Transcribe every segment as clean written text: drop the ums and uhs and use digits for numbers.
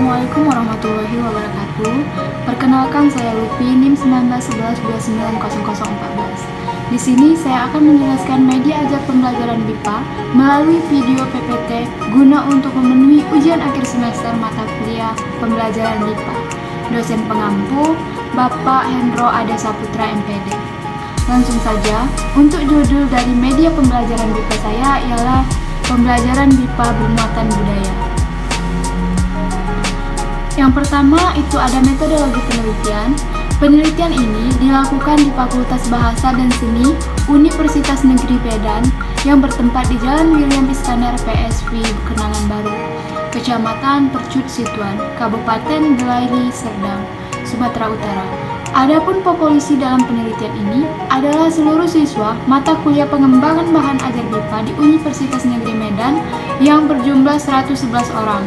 Assalamualaikum warahmatullahi wabarakatuh. Perkenalkan, saya Lupi, NIM 1911290014. Di sini saya akan menjelaskan media ajar pembelajaran BIPA melalui video PPT guna untuk memenuhi ujian akhir semester mata kuliah pembelajaran BIPA. Dosen pengampu Bapak Hendro Ade Saputra MPD. Langsung saja, untuk judul dari media pembelajaran BIPA saya ialah Pembelajaran BIPA Bermuatan Budaya. Yang pertama itu ada metodologi penelitian. Penelitian ini dilakukan di Fakultas Bahasa dan Seni Universitas Negeri Medan yang bertempat di Jalan William Iskandar PSV Kenangan Baru, Kecamatan Percut Situan, Kabupaten Belaili, Serdang, Sumatera Utara. Adapun populasi dalam penelitian ini adalah seluruh siswa mata kuliah pengembangan bahan ajar BIPA di Universitas Negeri Medan yang berjumlah 111 orang.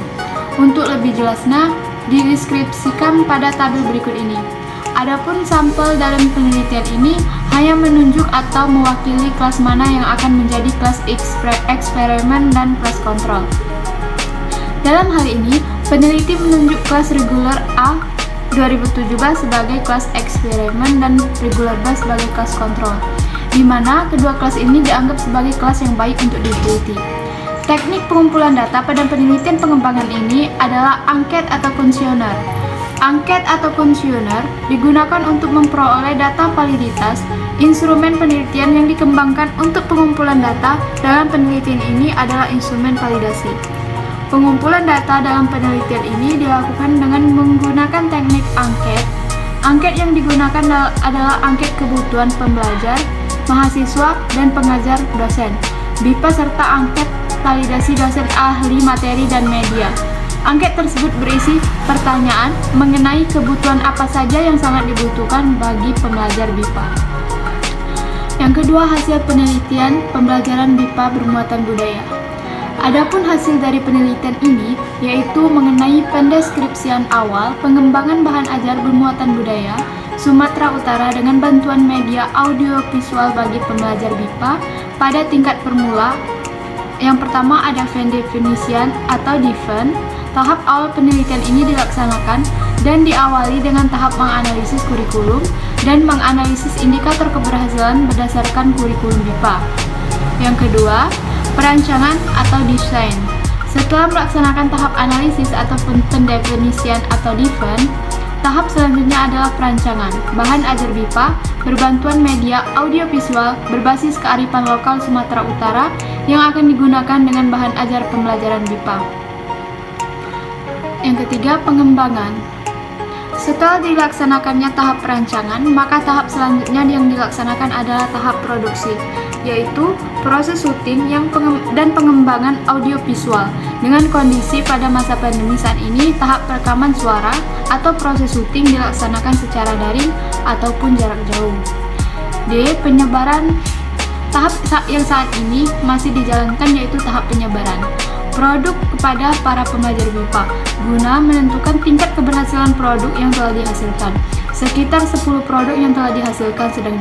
Untuk lebih jelasnya, dideskripsikan pada tabel berikut ini. Adapun sampel dalam penelitian ini hanya menunjuk atau mewakili kelas mana yang akan menjadi kelas eksperimen dan kelas kontrol. Dalam hal ini, peneliti menunjuk kelas reguler A 2017 sebagai kelas eksperimen dan reguler B sebagai kelas kontrol, di mana kedua kelas ini dianggap sebagai kelas yang baik untuk diteliti. Teknik pengumpulan data pada penelitian pengembangan ini adalah angket atau kuesioner. Angket atau kuesioner digunakan untuk memperoleh data validitas. Instrumen penelitian yang dikembangkan untuk pengumpulan data dalam penelitian ini adalah instrumen validasi. Pengumpulan data dalam penelitian ini dilakukan dengan menggunakan teknik angket. Angket yang digunakan adalah angket kebutuhan pembelajar, mahasiswa, dan pengajar dosen BIPA serta angket validasi dosen ahli materi dan media. Angket tersebut berisi pertanyaan mengenai kebutuhan apa saja yang sangat dibutuhkan bagi pembelajar BIPA. Yang kedua, hasil penelitian pembelajaran BIPA bermuatan budaya. Adapun hasil dari penelitian ini yaitu mengenai pendeskripsian awal pengembangan bahan ajar bermuatan budaya Sumatera Utara dengan bantuan media audio visual bagi pembelajar BIPA pada tingkat permula. Yang pertama ada pendefinisian atau define. Tahap awal penelitian ini dilaksanakan dan diawali dengan tahap menganalisis kurikulum dan menganalisis indikator keberhasilan berdasarkan kurikulum BIPA. Yang kedua, perancangan atau desain. Setelah melaksanakan tahap analisis atau pendefinisian atau define, tahap selanjutnya adalah perancangan bahan ajar BIPA berbantuan media audiovisual berbasis kearifan lokal Sumatera Utara yang akan digunakan dengan bahan ajar pembelajaran BIPA. Yang ketiga, pengembangan. Setelah dilaksanakannya tahap perancangan, maka tahap selanjutnya yang dilaksanakan adalah tahap produksi, yaitu proses syuting dan pengembangan audiovisual. Dengan kondisi pada masa pandemi saat ini, tahap rekaman suara atau proses syuting dilaksanakan secara daring ataupun jarak jauh. D. Penyebaran. Tahap yang saat ini masih dijalankan yaitu tahap penyebaran produk kepada para pembelajar BIPA guna menentukan tingkat keberhasilan produk yang telah dihasilkan. Sekitar 10 produk yang telah dihasilkan sedang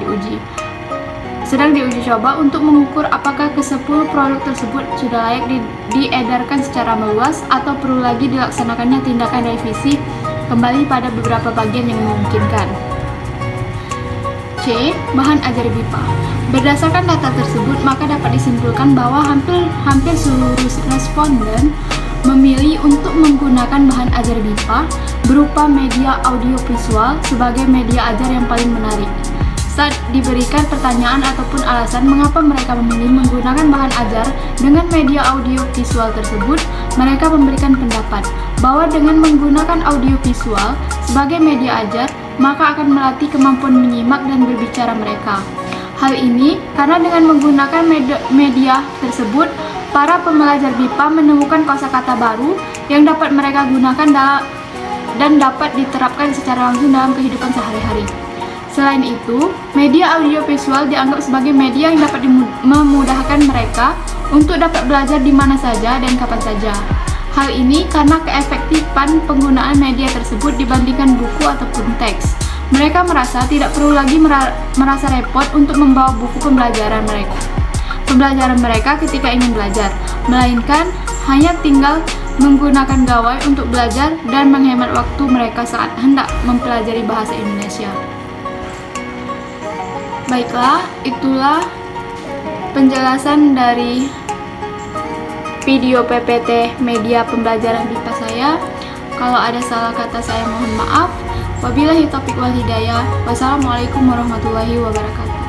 diuji coba untuk mengukur apakah ke-10 produk tersebut sudah layak diedarkan secara meluas atau perlu lagi dilaksanakannya tindakan revisi kembali pada beberapa bagian yang memungkinkan. C. Bahan ajar BIPA. Berdasarkan data tersebut, maka dapat disimpulkan bahwa hampir seluruh responden memilih untuk menggunakan bahan ajar BIPA berupa media audiovisual sebagai media ajar yang paling menarik. Saat diberikan pertanyaan ataupun alasan mengapa mereka memilih menggunakan bahan ajar dengan media audiovisual tersebut, mereka memberikan pendapat bahwa dengan menggunakan audiovisual sebagai media ajar, maka akan melatih kemampuan menyimak dan berbicara mereka. Hal ini karena dengan menggunakan media tersebut, para pembelajar BIPA menemukan kosakata baru yang dapat mereka gunakan dan dapat diterapkan secara langsung dalam kehidupan sehari-hari. Selain itu, media audiovisual dianggap sebagai media yang dapat memudahkan mereka untuk dapat belajar di mana saja dan kapan saja. Hal ini karena keefektifan penggunaan media tersebut dibandingkan buku ataupun teks. Mereka merasa tidak perlu lagi merasa repot untuk membawa buku pembelajaran mereka ketika ingin belajar, melainkan hanya tinggal menggunakan gawai untuk belajar dan menghemat waktu mereka saat hendak mempelajari bahasa Indonesia. Baiklah, itulah penjelasan dari video PPT media pembelajaran BIPA saya. Kalau ada salah kata saya mohon maaf. Wabillahi taufiq wal hidayah. Wassalamualaikum warahmatullahi wabarakatuh.